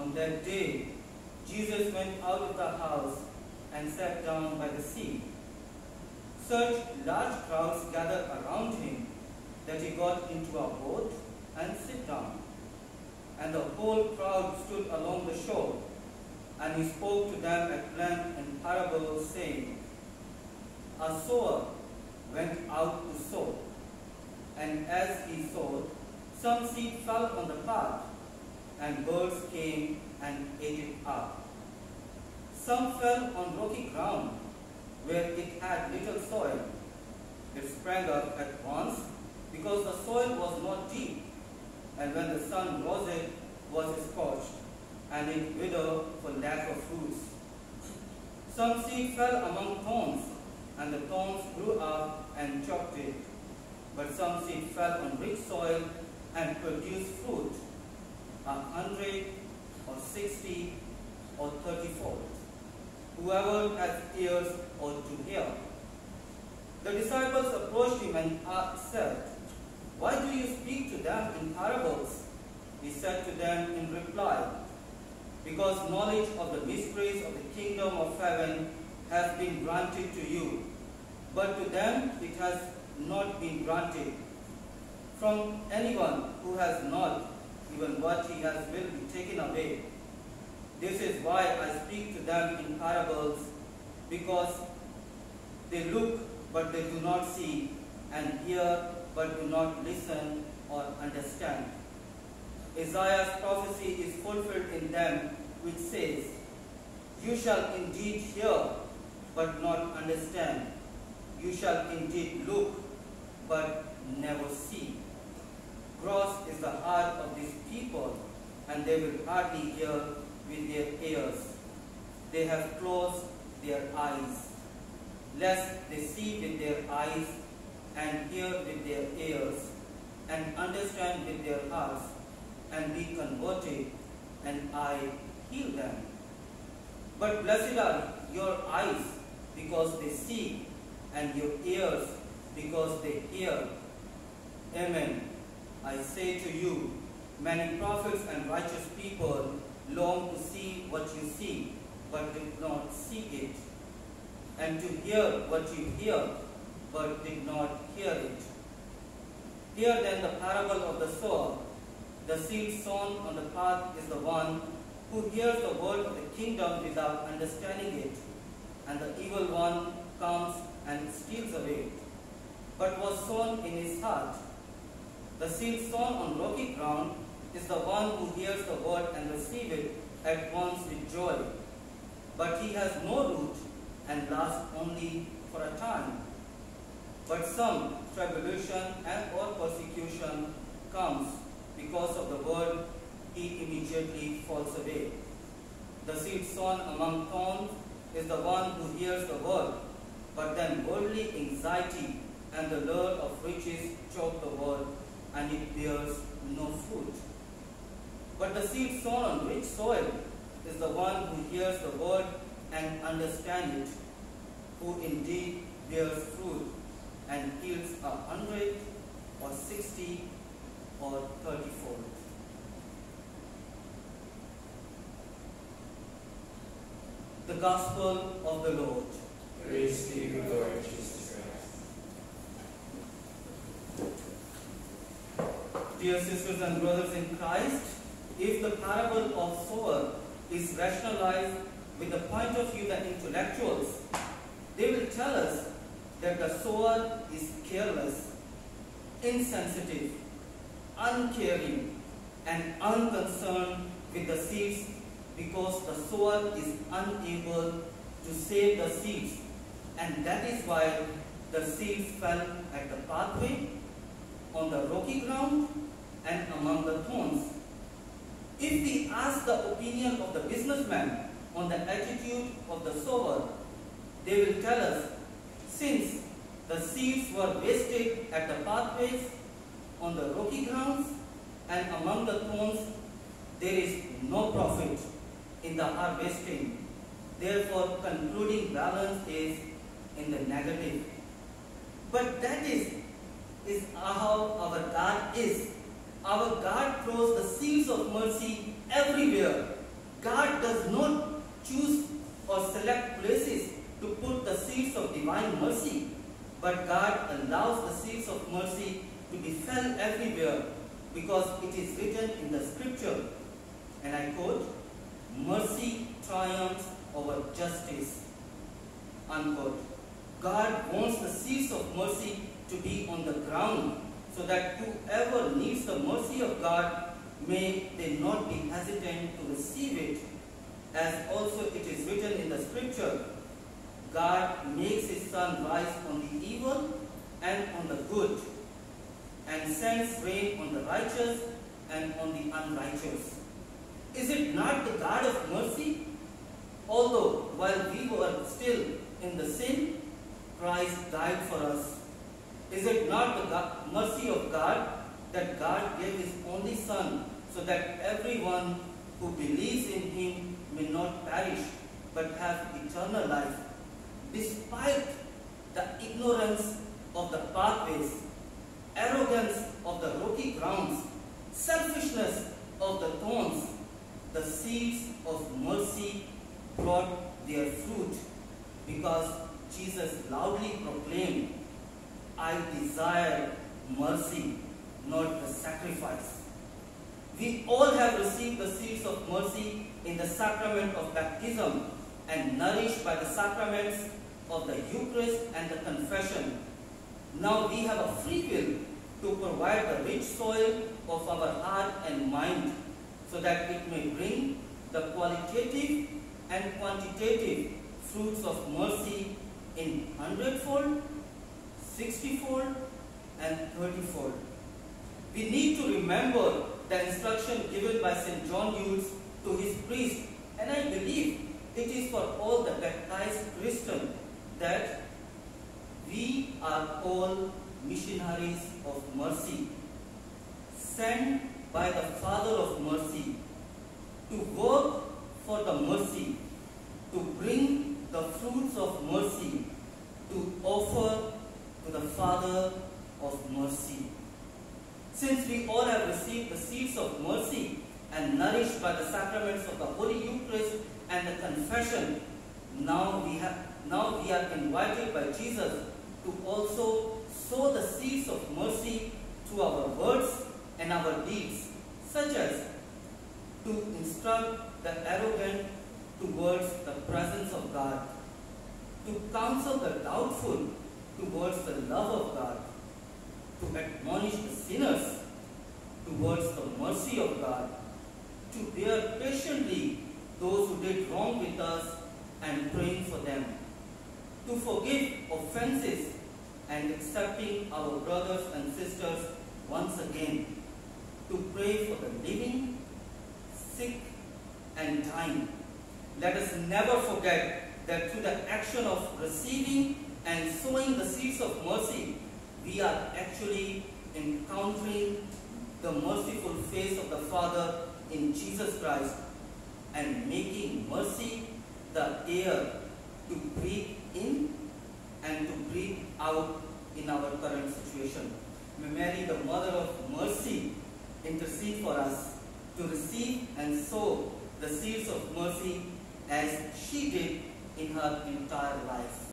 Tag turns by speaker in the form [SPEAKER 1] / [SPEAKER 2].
[SPEAKER 1] On that day, Jesus went out of the house and sat down by the sea. Such large crowds gathered around him that he got into a boat and sat down. And the whole crowd stood along the shore, and he spoke to them at length in parables, saying, A sower went out to sow, and as he sowed, some seed fell on the path, and birds came and ate it up. Some fell on rocky ground, where it had little soil. It sprang up at once, because the soil was not deep, and when the sun rose it was scorched, and it withered for lack of fruits. Some seed fell among thorns, and the thorns grew up and choked it. But some seed fell on rich soil and produced fruit, 100 or 60 or 30-fold. Whoever has ears ought to hear. The disciples approached him and said, Why do you speak to them in parables? He said to them in reply, Because knowledge of the mysteries of the kingdom of heaven has been granted to you, but to them it has not been granted. From anyone who has not, even what he has will be taken away. This is why I speak to them in parables, because they look but they do not see, and hear but do not listen or understand. Isaiah's prophecy is fulfilled in them, which says, You shall indeed hear but not understand. You shall indeed look but never see. Gross is the heart of these people, and they will hardly hear with their ears. They have closed their eyes, lest they see with their eyes, and hear with their ears, and understand with their hearts, and be converted, and I heal them. But blessed are your eyes, because they see, and your ears, because they hear. Amen. I say to you, many prophets and righteous people long to see what you see, but did not see it, and to hear what you hear, but did not hear it. Hear then the parable of the sower. The seed sown on the path is the one who hears the word of the kingdom without understanding it, and the evil one comes and steals away what was sown in his heart. The seed sown on rocky ground is the one who hears the word and receives it at once with joy. But he has no root and lasts only for a time. But some tribulation and or persecution comes because of the word, he immediately falls away. The seed sown among thorns is the one who hears the word, but then worldly anxiety and the lure of riches choke the word, and it bears no fruit. But the seed sown on rich soil is the one who hears the word and understands it, who indeed bears fruit and yields 100 or 60 or 30-fold. The Gospel of the Lord.
[SPEAKER 2] Praise to you, Lord Jesus Christ.
[SPEAKER 1] Dear sisters and brothers in Christ, if the parable of sower is rationalized with the point of view that intellectuals, they will tell us that the sower is careless, insensitive, uncaring, and unconcerned with the seeds because the sower is unable to save the seeds, and that is why the seeds fell at the pathway, on the rocky ground, and among the thorns. If we ask the opinion of the businessman on the attitude of the sower, they will tell us, since the seeds were wasted at the pathways, on the rocky grounds, and among the thorns, there is no profit in the harvesting. Therefore, concluding balance is in the negative. But that is how our God is. Our God throws the seeds of mercy everywhere, God does not choose or select places to put the seeds of divine mercy, but God allows the seeds of mercy to be felt everywhere because it is written in the scripture, and I quote, "Mercy triumphs over justice," unquote. God wants the seeds of mercy to be on the ground so that whoever needs the mercy of God may they not be hesitant to receive it. As also it is written in the scripture, God makes his sun rise on the evil and on the good, and sends rain on the righteous and on the unrighteous. Is it not the God of mercy? Although while we were still in the sin, Christ died for us. Is it not the mercy of God that God gave his only Son so that everyone who believes in him may not perish but have eternal life? Despite the ignorance of the pathways, arrogance of the rocky grounds, selfishness of the thorns, the seeds of mercy brought their fruit because Jesus loudly proclaimed, "I desire mercy, not the sacrifice." We all have received the seeds of mercy in the sacrament of baptism and nourished by the sacraments of the Eucharist and the confession. Now we have a free will to provide the rich soil of our heart and mind so that it may bring the qualitative and quantitative fruits of mercy in 100-fold, 60-fold, and 30-fold. We need to remember the instruction given by St. John Eudes to his priest, and I believe it is for all the baptized Christians, that we are all missionaries of mercy, sent by the Father of mercy to work for the mercy, to bring the fruits of mercy, to offer to the Father of mercy. Since we all have received the seeds of mercy and nourished by the sacraments of the Holy Eucharist and the confession, now we are invited by Jesus to also sow the seeds of mercy through our words and our deeds, such as to instruct the arrogant towards the presence of God, to counsel the doubtful towards the love of God, to admonish the sinners towards the mercy of God, to bear patiently those who did wrong with us and praying for them, to forgive offenses and accepting our brothers and sisters once again, to pray for the living, sick, and dying. Let us never forget that through the action of receiving and sowing the seeds of mercy, we are actually encountering the merciful face of the Father in Jesus Christ and making mercy the air to breathe in and to breathe out in our current situation. May Mary, the Mother of Mercy, intercede for us to receive and sow the seeds of mercy as she did in her entire life.